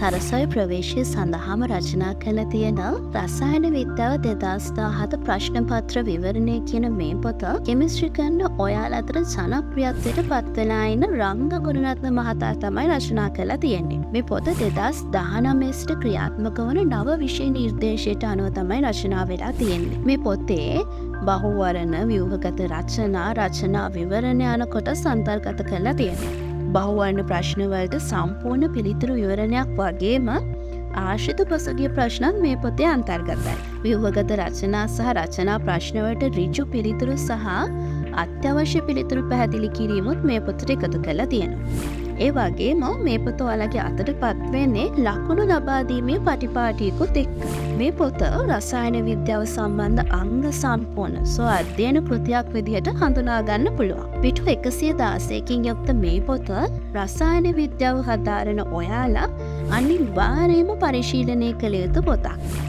සරසවි ප්‍රවේශය සඳහාම රචනා කළ තියෙන රසායන විද්‍යාව 2017 ප්‍රශ්න පත්‍ර විවරණය කියන මේ පොත කෙමිස්ට්‍රි කරන ඔයාලා අතර ජනප්‍රියත්වයට පත්වෙලා ඉන්න රංග ගුණරත්න මහතා තමයි රචනා කළා තියෙන්නේ. මේ පොත 2019 සිට ක්‍රියාත්මක වන නව විෂය නිර්දේශයට අනුව තමයි රචනා වෙලා තියෙන්නේ. මේ පොතේ බහුවර්ණ ව්‍යුහගත රචනා විවරණ යන කොටස් අන්තර්ගත කරලා තියෙනවා. බහුවර්ණ ප්‍රශ්නවලට සම්පූර්ණ පිළිතුරු විවරණයක් වගේම ආශ්‍රිත පසුගිය ප්‍රශ්නත් මේ පොතේ අන්තර්ගතයි. ව්‍යුහගත රචනා සහ රචනා ප්‍රශ්නවලට ඍජු පිළිතුරු සහ අත්‍යවශ්‍ය පිළිතුරු පැහැදිලි කිරීමුත් මේ පොතට එකතු කරලා තියෙනවා. ඒ වගේම මේ පොත ඔයාලගේ අතටපත් වෙන්නේ ලකුණු ලබා දීමේ පටිපාටියකුත් එක්ක. මේ පොත රසායන විද්‍යාව සම්බන්ධ අංග සම්පූර්ණ අධ්‍යයන කෘතියක් විදිහට හඳුනා ගන්න පුළුවන්. පිටු 116කින් යුක්ත මේ පොත රසායන විද්‍යාව හදාරන ඔයාලා අනිවාර්යයෙන්ම පරිශීලනය කළ යුතු පොතක්.